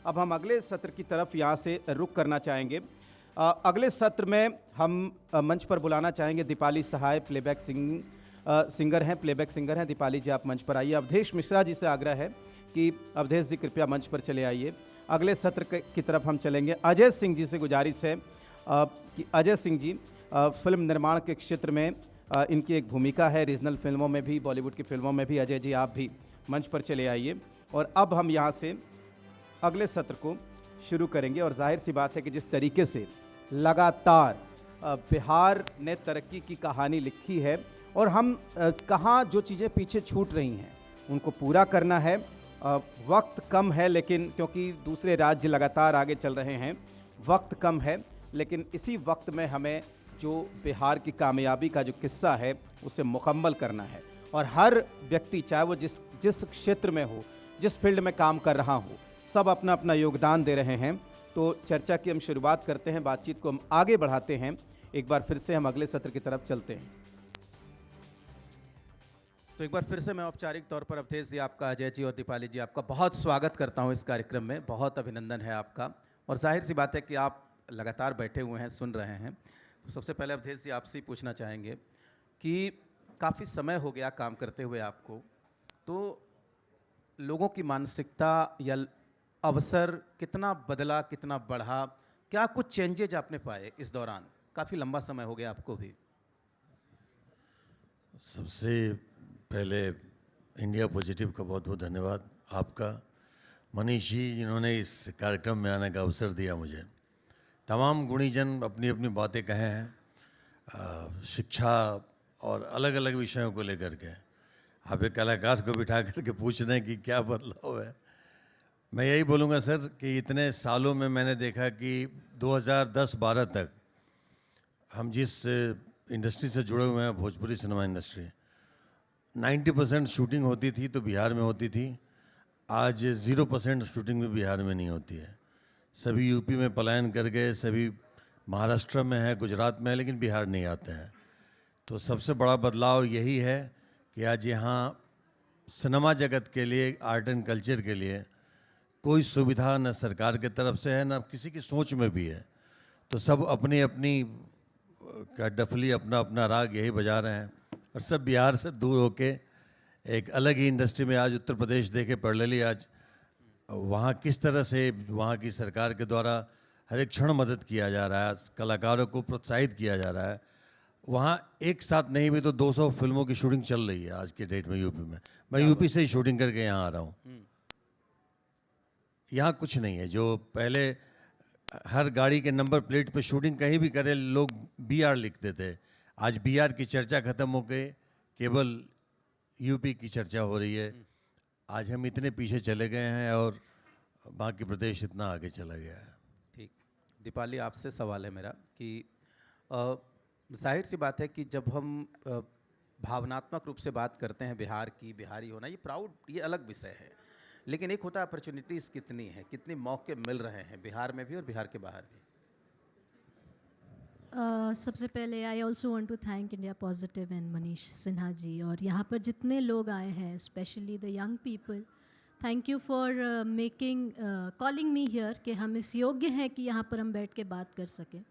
अब हम अगले सत्र की तरफ यहाँ से रुख करना चाहेंगे। अगले सत्र में हम मंच पर बुलाना चाहेंगे दीपाली सहाय, सिंगर हैं। दीपाली जी, आप मंच पर आइए। अवधेश मिश्रा जी से आग्रह है कि अवधेश जी कृपया मंच पर चले आइए। अगले सत्र की तरफ हम चलेंगे। अजय सिंह जी से गुजारिश है कि अजय सिंह जी, फिल्म निर्माण के क्षेत्र में इनकी एक भूमिका है, रीजनल फिल्मों में भी, बॉलीवुड की फिल्मों में भी। अजय जी, आप भी मंच पर चले आइए। और अब हम यहाँ से अगले सत्र को शुरू करेंगे। और जाहिर सी बात है कि जिस तरीके से लगातार बिहार ने तरक्की की कहानी लिखी है और हम कहाँ जो चीज़ें पीछे छूट रही हैं उनको पूरा करना है। वक्त कम है, लेकिन क्योंकि दूसरे राज्य लगातार आगे चल रहे हैं, वक्त कम है, लेकिन इसी वक्त में हमें जो बिहार की कामयाबी का जो किस्सा है उसे मुकम्मल करना है। और हर व्यक्ति, चाहे वो जिस क्षेत्र में हो, जिस फील्ड में काम कर रहा हो, सब अपना अपना योगदान दे रहे हैं। तो चर्चा की हम शुरुआत करते हैं, बातचीत को हम आगे बढ़ाते हैं। एक बार फिर से हम अगले सत्र की तरफ चलते हैं। तो एक बार फिर से मैं औपचारिक तौर पर अवधेश जी आपका, अजय जी और दीपाली जी आपका बहुत स्वागत करता हूं इस कार्यक्रम में। बहुत अभिनंदन है आपका। और जाहिर सी बात है कि आप लगातार बैठे हुए हैं, सुन रहे हैं। तो सबसे पहले अवधेश जी आपसे ही पूछना चाहेंगे कि काफ़ी समय हो गया काम करते हुए आपको, तो लोगों की मानसिकता या अवसर कितना बदला, कितना बढ़ा, क्या कुछ चेंजेज आपने पाए इस दौरान? काफ़ी लंबा समय हो गया आपको भी। सबसे पहले इंडिया पॉजिटिव का बहुत बहुत धन्यवाद आपका, मनीष जी, जिन्होंने इस कार्यक्रम में आने का अवसर दिया मुझे। तमाम गुणीजन अपनी अपनी बातें कहे हैं, शिक्षा और अलग अलग विषयों को लेकर के। आप एक कलाकार को बिठा करके पूछ रहे हैं कि क्या बदलाव है। मैं यही बोलूँगा सर कि इतने सालों में मैंने देखा कि 2010-12 तक हम जिस इंडस्ट्री से जुड़े हुए हैं, भोजपुरी सिनेमा इंडस्ट्री, 90% शूटिंग होती थी तो बिहार में होती थी। आज 0% शूटिंग भी बिहार में नहीं होती है। सभी यूपी में पलायन कर गए, सभी महाराष्ट्र में है, गुजरात में है, लेकिन बिहार नहीं आते हैं। तो सबसे बड़ा बदलाव यही है कि आज यहाँ सिनेमा जगत के लिए, आर्ट एंड कल्चर के लिए कोई सुविधा न सरकार के तरफ से है, न किसी की सोच में भी है। तो सब अपनी अपनी का डफली, अपना अपना राग यही बजा रहे हैं और सब बिहार से दूर होके एक अलग ही इंडस्ट्री में। आज उत्तर प्रदेश देखे, पर्टिकुलरली आज वहाँ किस तरह से वहाँ की सरकार के द्वारा हर एक क्षण मदद किया जा रहा है, कलाकारों को प्रोत्साहित किया जा रहा है। वहाँ एक साथ नहीं भी तो 200 फिल्मों की शूटिंग चल रही है आज के डेट में यूपी में। मैं यूपी से ही शूटिंग करके यहाँ आ रहा हूँ। यहाँ कुछ नहीं है। जो पहले हर गाड़ी के नंबर प्लेट पे शूटिंग कहीं भी करे लोग बीआर लिखते थे, आज बीआर की चर्चा खत्म हो गई, केवल यूपी की चर्चा हो रही है। आज हम इतने पीछे चले गए हैं और बाकी प्रदेश इतना आगे चला गया है। ठीक, दीपाली आपसे सवाल है मेरा कि जाहिर सी बात है कि जब हम भावनात्मक रूप से बात करते हैं बिहार की, बिहारी होना, ये प्राउड, ये अलग विषय है, लेकिन एक होता है अपॉर्चुनिटीज़ कितनी है, कितने मौके मिल रहे हैं बिहार में भी और बिहार के बाहर भी। सबसे पहले I also want to thank India Positive and Manish Sinha ji, और यहाँ पर जितने लोग आए हैं, specially the young people, thank you for calling me here, कि हम इस योग्य हैं कि यहाँ पर हम बैठ के बात कर सकें।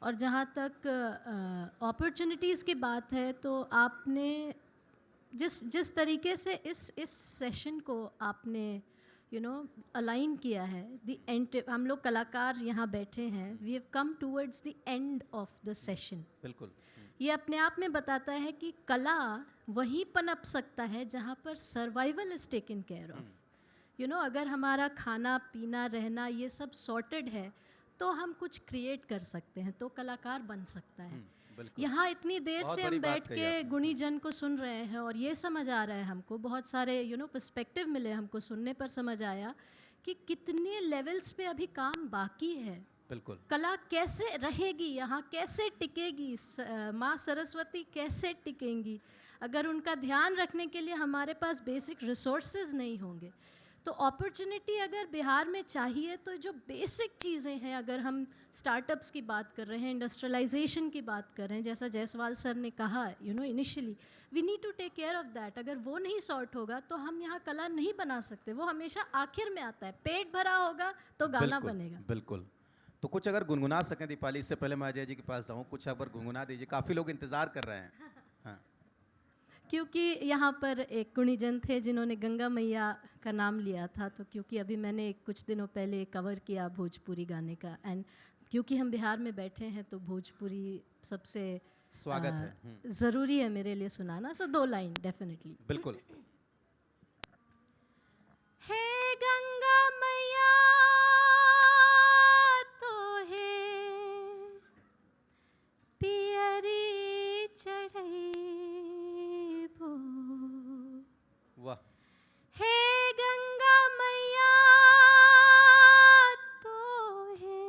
और जहाँ तक अपॉर्चुनिटीज़ की बात है, तो आपने जिस तरीके से इस सेशन को आपने अलाइन किया है, हम लोग कलाकार यहाँ बैठे हैं, we have come towards the end of the session. बिल्कुल, ये अपने आप में बताता है कि कला वहीं पनप सकता है जहाँ पर survival is taken care of. अगर हमारा खाना पीना रहना ये सब सॉर्टेड है, तो हम कुछ क्रिएट कर सकते हैं, तो कलाकार बन सकता है। यहाँ इतनी देर से हम बैठ के गुणी जन को सुन रहे हैं और ये समझ आ रहा है हमको, बहुत सारे पर्सपेक्टिव मिले हमको, सुनने पर समझ आया कि कितने लेवल्स पे अभी काम बाकी है। बिल्कुल, कला कैसे रहेगी यहाँ, कैसे टिकेगी, माँ सरस्वती कैसे टिकेंगी अगर उनका ध्यान रखने के लिए हमारे पास बेसिक रिसोर्सेज नहीं होंगे। तो अपॉर्चुनिटी अगर बिहार में चाहिए तो जो बेसिक चीज़ें हैं, अगर हम स्टार्टअप्स की बात कर रहे हैं, इंडस्ट्रियलाइजेशन की बात कर रहे हैं, जैसा जायसवाल सर ने कहा initially we need to take care of that. अगर वो नहीं सॉर्ट होगा तो हम यहाँ कला नहीं बना सकते। वो हमेशा आखिर में आता है, पेट भरा होगा तो गाना बिल्कुल, बनेगा। बिल्कुल। तो कुछ अगर गुनगुना सकें दीपाली, इससे पहले मैं अजय जी के पास जाऊँ, कुछ अगर गुनगुना दीजिए, काफ़ी लोग इंतज़ार कर रहे हैं। हाँ। क्योंकि यहाँ पर एक गुणीजन थे जिन्होंने गंगा मैया का नाम लिया था, तो क्योंकि अभी मैंने कुछ दिनों पहले कवर किया भोजपुरी गाने का, एंड क्योंकि हम बिहार में बैठे हैं तो भोजपुरी सबसे स्वागत है। ज़रूरी है मेरे लिए सुनाना। सो 2 लाइन डेफिनेटली। बिल्कुल। हे गंगा मैया तो हे पियरी चढ़ैबो, वाह। हे गंगा मैया तो हे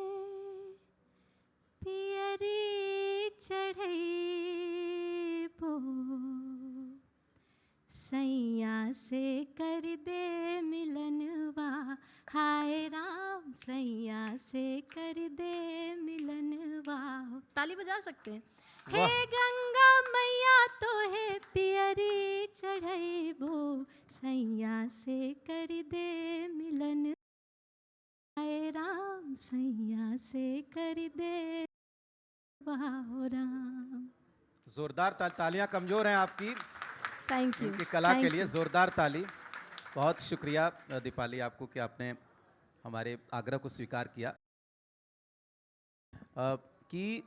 पियरी चढ़ैबो, सैया से कर दे मिलनवा, हाय राम सैया से कर दे मिलनवा। ताली बजा सकते हैं। हे गंगा मैया तो है पियरी चढ़ैबो, सैया से कर दे मिलन, हाय राम सैया से कर दे वाह राम। जोरदार तालियां कमज़ोर हैं आपकी, थैंक यू। उनकी कला के लिए जोरदार ताली। बहुत शुक्रिया दीपाली आपको कि आपने हमारे आग्रह को स्वीकार किया। कि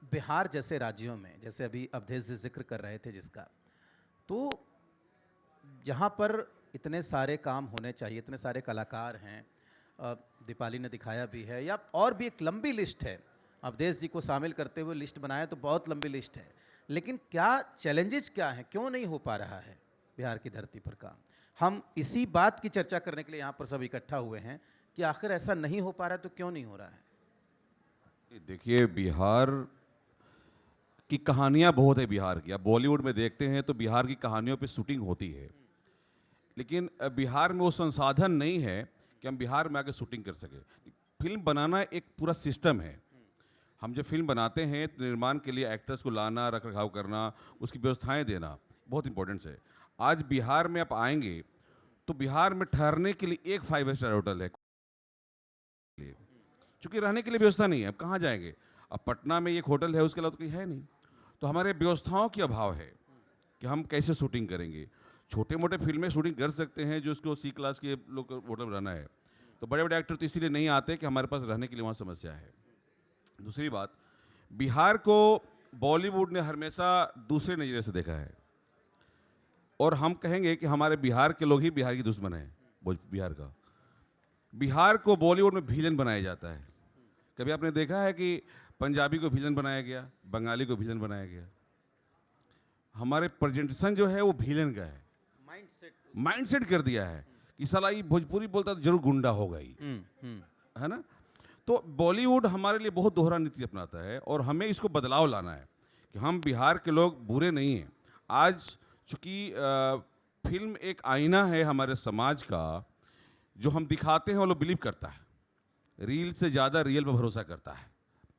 बिहार जैसे राज्यों में, जैसे अभी अवधेश जी जिक्र कर रहे थे जिसका, तो जहाँ पर इतने सारे काम होने चाहिए, इतने सारे कलाकार हैं, दीपाली ने दिखाया भी है, या और भी एक लंबी लिस्ट है, अवधेश जी को शामिल करते हुए लिस्ट बनाया तो बहुत लंबी लिस्ट है, लेकिन क्या चैलेंजेस क्या हैं, क्यों नहीं हो पा रहा है बिहार की धरती पर काम? हम इसी बात की चर्चा करने के लिए यहाँ पर सब इकट्ठा हुए हैं कि आखिर ऐसा नहीं हो पा रहा है तो क्यों नहीं हो रहा है? देखिए, बिहार की कहानियाँ बहुत है बिहार की। आप बॉलीवुड में देखते हैं तो बिहार की कहानियों पे शूटिंग होती है, लेकिन बिहार में वो संसाधन नहीं है कि हम बिहार में आके शूटिंग कर सके। फिल्म बनाना एक पूरा सिस्टम है। हम जब फिल्म बनाते हैं तो निर्माण के लिए एक्टर्स को लाना, रख रखाव करना, उसकी व्यवस्थाएं देना बहुत इंपॉर्टेंट है। आज बिहार में आप आएंगे तो बिहार में ठहरने के लिए एक 5 स्टार होटल है, चूँकि रहने के लिए व्यवस्था नहीं है। अब कहाँ जाएंगे? अब पटना में एक होटल है, उसके अलावा तो कहीं है नहीं। तो हमारे व्यवस्थाओं की अभाव है कि हम कैसे शूटिंग करेंगे। छोटे मोटे फिल्में शूटिंग कर सकते हैं जो उसको C क्लास के लोग होटल में रहना है, तो बड़े बड़े एक्टर तो इसीलिए नहीं आते कि हमारे पास रहने के लिए वहाँ समस्या है। दूसरी बात, बिहार को बॉलीवुड ने हमेशा दूसरे नज़रिए से देखा है, और हम कहेंगे कि हमारे बिहार के लोग ही बिहार की दुश्मन हैं। बिहार का, बिहार को बॉलीवुड में विलन बनाया जाता है। कभी आपने देखा है कि पंजाबी को विलन बनाया गया, बंगाली को विलन बनाया गया? हमारे प्रेजेंटेशन जो है वो विलन का है, माइंडसेट कर दिया है कि साला ये भोजपुरी बोलता तो जरूर गुंडा होगा ही, है ना? तो बॉलीवुड हमारे लिए बहुत दोहरा नीति अपनाता है, और हमें इसको बदलाव लाना है कि हम बिहार के लोग बुरे नहीं हैं। आज चूँकि फिल्म एक आईना है हमारे समाज का, जो हम दिखाते हैं वो लोग बिलीव करता है। रील से ज़्यादा रियल पर भरोसा करता है,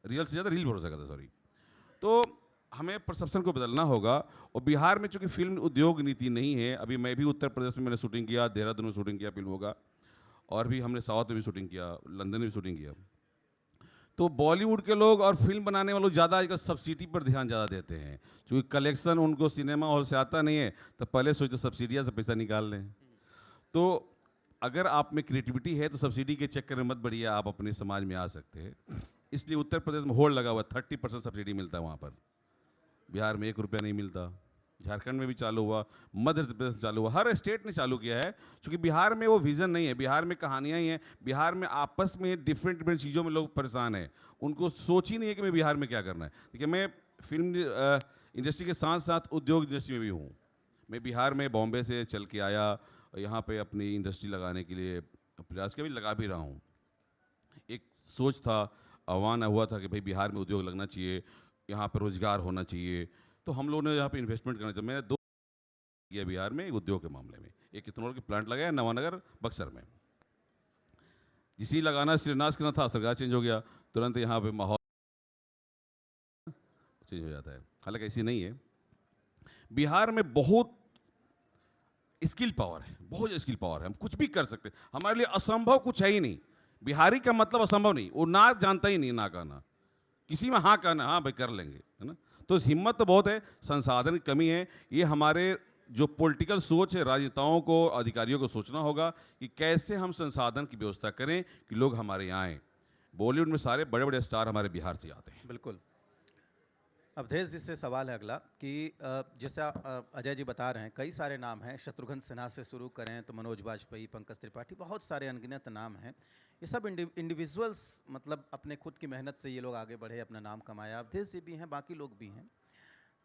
रियल से ज़्यादा रील भरोसा करता है, सॉरी। तो हमें परसेप्शन को बदलना होगा। और बिहार में चूँकि फिल्म उद्योग नीति नहीं है, अभी मैं भी उत्तर प्रदेश में मैंने शूटिंग किया, देहरादून में शूटिंग किया फिल्मों का, और भी हमने साउथ में भी शूटिंग किया, लंदन में भी शूटिंग किया। तो बॉलीवुड के लोग और फिल्म बनाने वालों ज़्यादा आजकल सब्सिडी पर ध्यान ज़्यादा देते हैं, क्योंकि कलेक्शन उनको सिनेमा हॉल से आता नहीं है, तो पहले सोचते सब्सिडिया से पैसा निकाल लें। तो अगर आप में क्रिएटिविटी है तो सब्सिडी के चक्कर में मत बढ़िए, आप अपने समाज में आ सकते हैं। इसलिए उत्तर प्रदेश में होल्ड लगा हुआ, 30% सब्सिडी मिलता है वहाँ पर। बिहार में 1 रुपया नहीं मिलता। झारखंड में भी चालू हुआ, मध्य प्रदेश में चालू हुआ, हर स्टेट ने चालू किया है, क्योंकि बिहार में वो विज़न नहीं है। बिहार में कहानियाँ ही हैं, बिहार में आपस में डिफरेंट चीज़ों में लोग परेशान हैं। उनको सोच ही नहीं है कि मैं बिहार में क्या करना है। देखिए, मैं फिल्म इंडस्ट्री के साथ साथ उद्योग इंडस्ट्री में भी हूँ। मैं बिहार में बॉम्बे से चल के आया, यहाँ पे अपनी इंडस्ट्री लगाने के लिए प्रयास के भी लगा भी रहा हूँ। एक सोच था, आह्वान हुआ था कि भाई बिहार में उद्योग लगना चाहिए, यहाँ पर रोजगार होना चाहिए, तो हम लोगों ने यहाँ पे इन्वेस्टमेंट करना चाहिए। मैंने 2 किया बिहार में उद्योग के मामले में। एक इथेनॉल की प्लांट लगाया नवानगर बक्सर में। जिसे लगाना शिलान्यास करना था, सरकार चेंज हो गया, तुरंत यहाँ पे माहौल चेंज हो जाता है। हालांकि ऐसी नहीं है, बिहार में बहुत स्किल पावर है, बहुत स्किल पावर है, हम कुछ भी कर सकते हैं। हमारे लिए असंभव कुछ है ही नहीं। बिहारी का मतलब असंभव नहीं, वो ना जानता ही नहीं, ना कहना, किसी में हाँ कहना, हाँ भाई कर लेंगे, है ना। तो हिम्मत तो बहुत है, संसाधन की कमी है। ये हमारे जो पॉलिटिकल सोच है, राजनेताओं को, अधिकारियों को सोचना होगा कि कैसे हम संसाधन की व्यवस्था करें कि लोग हमारे यहाँ आएँ। बॉलीवुड में सारे बड़े बड़े स्टार हमारे बिहार से आते हैं। बिल्कुल। अवधेश जी से सवाल है अगला कि जैसा अजय जी बता रहे हैं, कई सारे नाम हैं, शत्रुघ्न सिन्हा से शुरू करें तो मनोज बाजपेयी, पंकज त्रिपाठी, बहुत सारे अनगिनत नाम हैं। ये सब इंडिविजुअल्स मतलब अपने खुद की मेहनत से ये लोग आगे बढ़े, अपना नाम कमाया। अवधेश जी भी हैं, बाकी लोग भी हैं।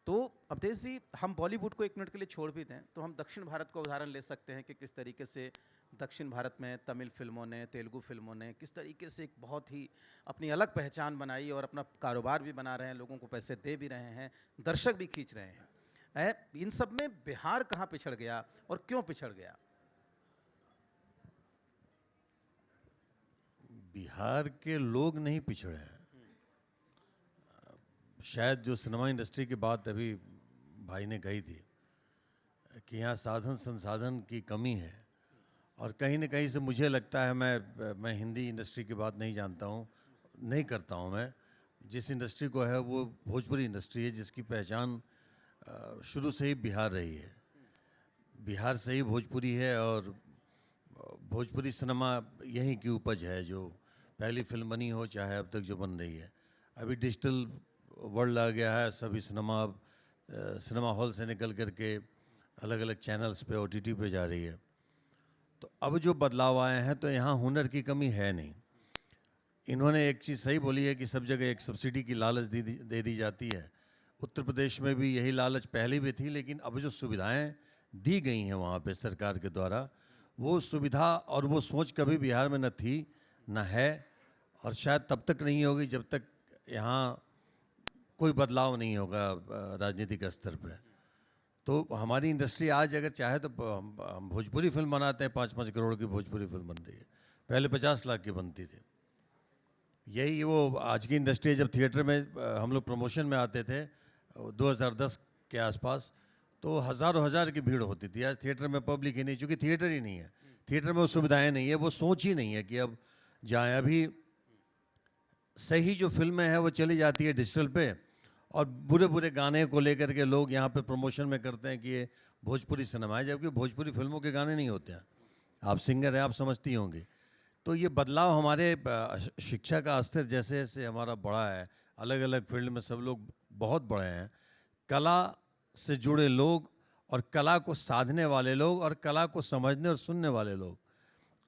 तो अवधेश जी, हम बॉलीवुड को 1 मिनट के लिए छोड़ भी दें तो हम दक्षिण भारत का उदाहरण ले सकते हैं कि किस तरीके से दक्षिण भारत में तमिल फिल्मों ने, तेलुगु फिल्मों ने किस तरीके से एक बहुत ही अपनी अलग पहचान बनाई और अपना कारोबार भी बना रहे हैं, लोगों को पैसे दे भी रहे हैं, दर्शक भी खींच रहे हैं। इन सब में बिहार कहाँ पिछड़ गया और क्यों पिछड़ गया? बिहार के लोग नहीं पिछड़े हैं। शायद जो सिनेमा इंडस्ट्री की बात अभी भाई ने कही थी कि यहाँ साधन संसाधन की कमी है, और कहीं न कहीं से मुझे लगता है, मैं हिंदी इंडस्ट्री की बात नहीं जानता हूँ, नहीं करता हूँ। मैं जिस इंडस्ट्री को है वो भोजपुरी इंडस्ट्री है, जिसकी पहचान शुरू से ही बिहार रही है। बिहार से ही भोजपुरी है, और भोजपुरी सिनेमा यहीं की उपज है। जो पहली फिल्म बनी हो, चाहे अब तक जो बन रही है। अभी डिजिटल वर्ल्ड आ गया है, सभी सिनेमा सिनेमा हॉल से निकल करके अलग अलग चैनल्स पे, OTT पे जा रही है। तो अब जो बदलाव आए हैं, तो यहाँ हुनर की कमी है नहीं। इन्होंने एक चीज़ सही बोली है कि सब जगह एक सब्सिडी की लालच दे दी जाती है। उत्तर प्रदेश में भी यही लालच पहले भी थी, लेकिन अब जो सुविधाएं दी गई हैं वहाँ पे सरकार के द्वारा, वो सुविधा और वो सोच कभी बिहार में न थी, न है, और शायद तब तक नहीं होगी जब तक यहाँ कोई बदलाव नहीं होगा राजनीतिक स्तर पे। तो हमारी इंडस्ट्री आज अगर चाहे तो हम भोजपुरी फिल्म बनाते हैं, 5-5 करोड़ की भोजपुरी फिल्म बन रही है, पहले 50 लाख की बनती थी। यही वो आज की इंडस्ट्री है। जब थिएटर में हम लोग प्रमोशन में आते थे 2010 के आसपास, तो हज़ारों हज़ार की भीड़ होती थी। आज थिएटर में पब्लिक ही नहीं, चूँकि थिएटर ही नहीं है, थिएटर में वो सुविधाएँ नहीं है, वो सोच ही नहीं है कि अब जाएँ। अभी सही जो फिल्में हैं वो चली जाती है डिजिटल पे, और बुरे बुरे गाने को लेकर के लोग यहाँ पे प्रमोशन में करते हैं कि ये भोजपुरी सिनेमा है, जबकि भोजपुरी फिल्मों के गाने नहीं होते हैं। आप सिंगर हैं, आप समझती होंगी। तो ये बदलाव हमारे शिक्षा का स्तर जैसे जैसे हमारा बढ़ा है, अलग अलग फील्ड में सब लोग बहुत बड़े हैं, कला से जुड़े लोग और कला को साधने वाले लोग और कला को समझने और सुनने वाले लोग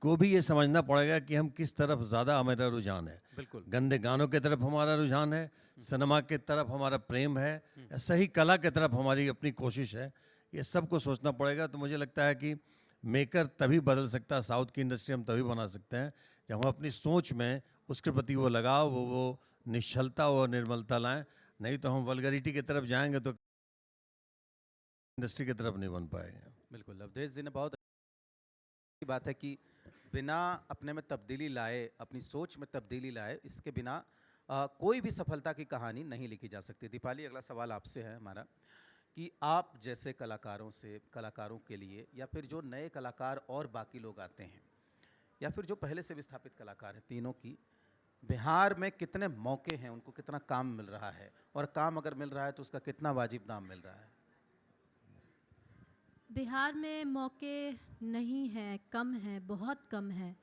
को भी ये समझना पड़ेगा कि हम किस तरफ ज़्यादा हमारा रुझान है। बिल्कुल। गंदे गानों की तरफ हमारा रुझान है, सिनेमा की तरफ हमारा प्रेम है, या सही कला की तरफ हमारी अपनी कोशिश है। ये सबको सोचना पड़ेगा। तो मुझे लगता है कि मेकर तभी बदल सकता है, साउथ की इंडस्ट्री हम तभी बना सकते हैं जब हम अपनी सोच में उसके प्रति वो लगाव, वो निश्चलता और निर्मलता लाएं। नहीं तो हम वल्गरिटी की तरफ जाएंगे तो इंडस्ट्री की तरफ नहीं बन पाएंगे। बिल्कुल, अवधेश जी ने बहुत अच्छी बात है कि बिना अपने में तब्दीली लाए, अपनी सोच में तब्दीली लाए, इसके बिना कोई भी सफलता की कहानी नहीं लिखी जा सकती। दीपाली, अगला सवाल आपसे है हमारा कि आप जैसे कलाकारों के लिए, या फिर जो नए कलाकार और बाकी लोग आते हैं, या फिर जो पहले से विस्थापित कलाकार हैं, तीनों की बिहार में कितने मौके हैं, उनको कितना काम मिल रहा है, और काम अगर मिल रहा है तो उसका कितना वाजिब दाम मिल रहा है? बिहार में मौके नहीं हैं, कम हैं, बहुत कम है।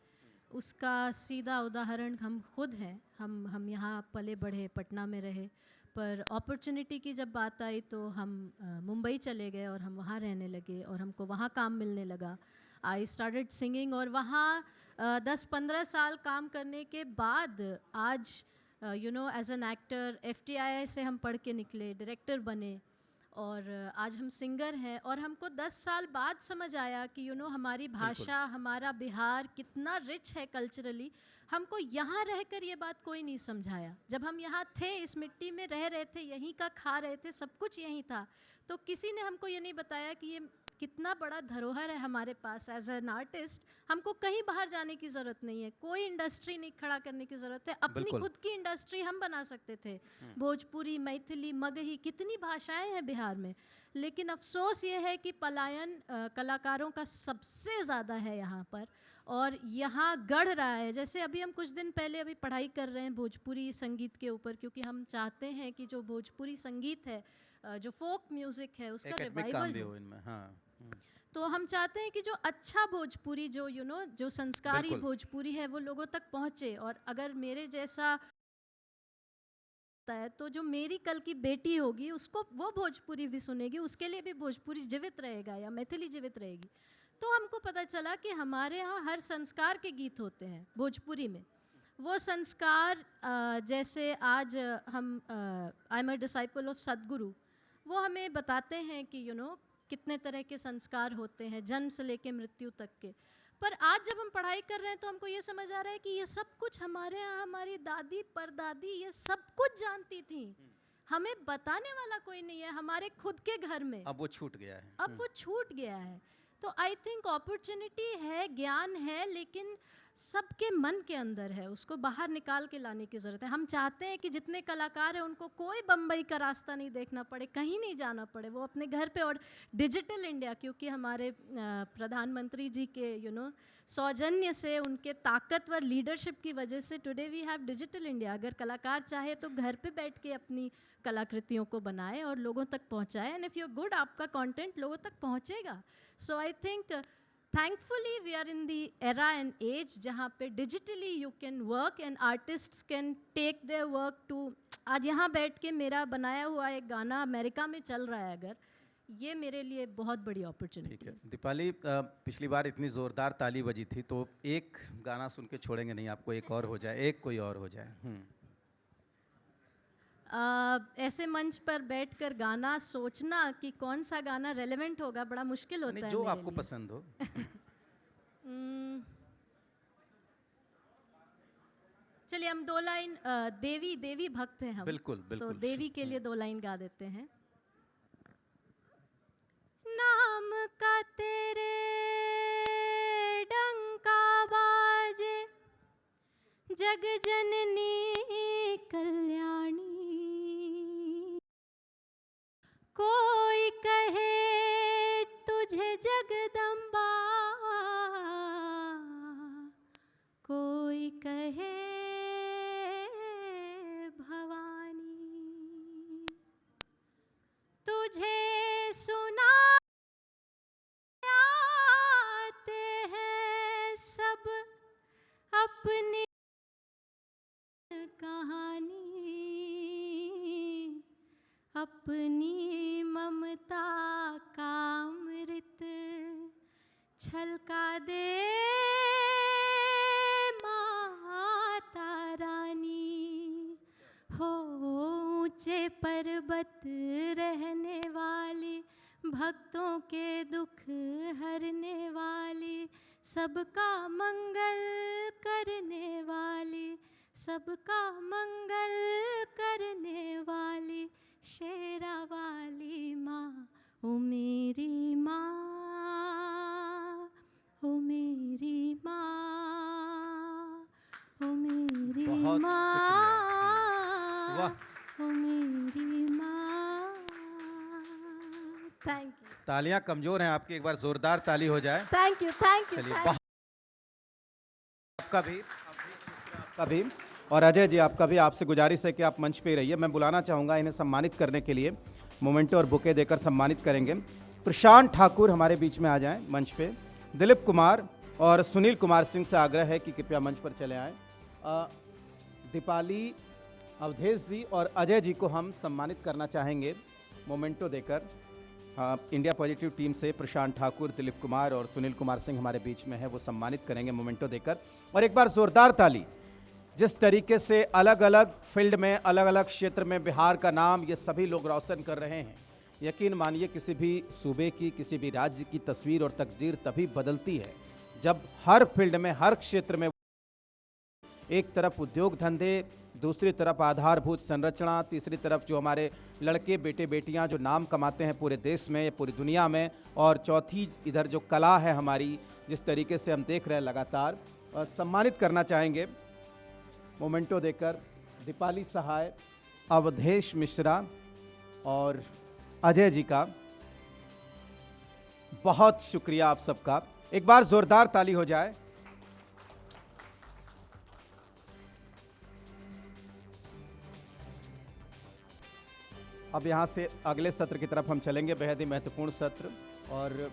उसका सीधा उदाहरण हम खुद हैं। हम यहाँ पले बढ़े, पटना में रहे, पर अपॉर्चुनिटी की जब बात आई तो हम मुंबई चले गए और हम वहाँ रहने लगे और हमको वहाँ काम मिलने लगा। आई स्टार्टेड सिंगिंग, और वहाँ 10-15 साल काम करने के बाद आज एज एन एक्टर FTI से हम पढ़ के निकले, डायरेक्टर बने, और आज हम सिंगर हैं। और हमको 10 साल बाद समझ आया कि हमारी भाषा, हमारा बिहार कितना रिच है कल्चरली। हमको यहाँ रहकर ये बात कोई नहीं समझाया। जब हम यहाँ थे, इस मिट्टी में रह रहे थे, यहीं का खा रहे थे, सब कुछ यहीं था, तो किसी ने हमको ये नहीं बताया कि ये कितना बड़ा धरोहर है हमारे पास एज एन आर्टिस्ट। हमको कहीं बाहर जाने की ज़रूरत नहीं है, कोई इंडस्ट्री नहीं खड़ा करने की ज़रूरत है, अपनी बिल्कुल। खुद की इंडस्ट्री हम बना सकते थे। भोजपुरी, मैथिली, मगही, कितनी भाषाएं हैं बिहार में, लेकिन अफसोस ये है कि पलायन कलाकारों का सबसे ज़्यादा है यहाँ पर, और यहाँ गढ़ रहा है। जैसे अभी हम कुछ दिन पहले अभी पढ़ाई कर रहे हैं भोजपुरी संगीत के ऊपर, क्योंकि हम चाहते हैं कि जो भोजपुरी संगीत है, जो फोक म्यूज़िक है, उसका एकेडमिक काम रिवाइवल भी हो। हो इनमें, हाँ। तो हम चाहते हैं कि जो अच्छा भोजपुरी, जो जो संस्कारी बिल्कुल। भोजपुरी है, वो लोगों तक पहुँचे। और अगर मेरे जैसा है तो जो मेरी कल की बेटी होगी उसको वो भोजपुरी भी सुनेगी, उसके लिए भी भोजपुरी जीवित रहेगा या मैथिली जीवित रहेगी। तो हमको पता चला कि हमारे यहाँ हर संस्कार के गीत होते हैं भोजपुरी में। वो संस्कार जैसे आज हम I am a disciple of सदगुरु, वो हमें बताते हैं कि कितने तरह के संस्कार होते हैं, जन्म से लेके मृत्यु तक के। पर आज जब हम पढ़ाई कर रहे हैं तो हमको ये समझ आ रहा है कि ये सब कुछ हमारे यहाँ हमारी दादी परदादी ये सब कुछ जानती थी, हमें बताने वाला कोई नहीं है हमारे खुद के घर में। अब वो छूट गया है। अब वो छूट गया है। तो आई थिंक अपॉर्चुनिटी है, ज्ञान है, लेकिन सबके मन के अंदर है, उसको बाहर निकाल के लाने की ज़रूरत है। हम चाहते हैं कि जितने कलाकार हैं उनको कोई बम्बई का रास्ता नहीं देखना पड़े, कहीं नहीं जाना पड़े, वो अपने घर पे। और डिजिटल इंडिया, क्योंकि हमारे प्रधानमंत्री जी के सौजन्य से, उनके ताकतवर लीडरशिप की वजह से today we have digital India. अगर कलाकार चाहे तो घर पे बैठ के अपनी कलाकृतियों को बनाए और लोगों तक पहुंचाए, and if you are good, आपका कंटेंट लोगों तक पहुंचेगा। So I think thankfully we are in the era and age जहाँ पे digitally you can work and artists can take their work to, आज यहाँ बैठ के मेरा बनाया हुआ एक गाना अमेरिका में चल रहा है, अगर ये मेरे लिए बहुत बड़ी अपॉर्चुनिटी ठीक है दीपाली, पिछली बार इतनी ज़ोरदार ताली बजी थी, तो एक गाना सुन के छोड़ेंगे नहीं आपको, एक और हो जाए, एक कोई और हो जाए। ऐसे मंच पर बैठकर गाना सोचना कि कौन सा गाना रेलेवेंट होगा बड़ा मुश्किल होता है जो मेरे आपको लिए। पसंद हो। चलिए हम 2 लाइन, देवी भक्त हैं हम, बिल्कुल, तो बिल्कुल। देवी के लिए 2 लाइन गा देते हैं। नाम का तेरे डंका बाजे, जग जननी कल्याणी, कोई कहे तुझे जगदम्बा, कोई कहे भवानी, तुझे सुनाते हैं सब अपनी कहानी, अपनी ममता का अमृत छलका दे माता रानी, हो ऊंचे पर्वत रहने वाली, भक्तों के दुख हरने वाली, सबका मंगल करने वाली, सबका मंगल करने वाली, शेरा वाली माँ, ओ मेरी माँ, ओ मेरी माँ, ओ मेरी बहुत माँ, वाह। ओ मेरी माँ। थैंक यू, तालियां कमज़ोर हैं आपकी, एक बार ज़ोरदार ताली हो जाए। थैंक यू, थैंक यू, चलिए, थैंक बहुत आपका भी और अजय जी आपका भी, आपसे गुजारिश है कि आप मंच पे ही रहिए। मैं बुलाना चाहूँगा इन्हें सम्मानित करने के लिए, मोमेंटो और बुके देकर सम्मानित करेंगे। प्रशांत ठाकुर हमारे बीच में आ जाएं मंच पे, दिलीप कुमार और सुनील कुमार सिंह से आग्रह है कि कृपया मंच पर चले आएँ। दीपाली, अवधेश जी और अजय जी को हम सम्मानित करना चाहेंगे मोमेंटो देकर। इंडिया पॉजिटिव टीम से प्रशांत ठाकुर, दिलीप कुमार और सुनील कुमार सिंह हमारे बीच में है, वो सम्मानित करेंगे मोमेंटो देकर। और एक बार जोरदार ताली। जिस तरीके से अलग अलग फील्ड में, अलग अलग क्षेत्र में बिहार का नाम ये सभी लोग रोशन कर रहे हैं, यकीन मानिए किसी भी सूबे की, किसी भी राज्य की तस्वीर और तकदीर तभी बदलती है जब हर फील्ड में, हर क्षेत्र में एक तरफ उद्योग धंधे, दूसरी तरफ आधारभूत संरचना, तीसरी तरफ जो हमारे लड़के बेटे बेटियां जो नाम कमाते हैं पूरे देश में या पूरी दुनिया में, और चौथी इधर जो कला है हमारी, जिस तरीके से हम देख रहे हैं लगातार। सम्मानित करना चाहेंगे मोमेंटो देकर दीपाली सहाय, अवधेश मिश्रा और अजय जी का। बहुत शुक्रिया आप सबका, एक बार जोरदार ताली हो जाए। अब यहां से अगले सत्र की तरफ हम चलेंगे, बेहद ही महत्वपूर्ण सत्र। और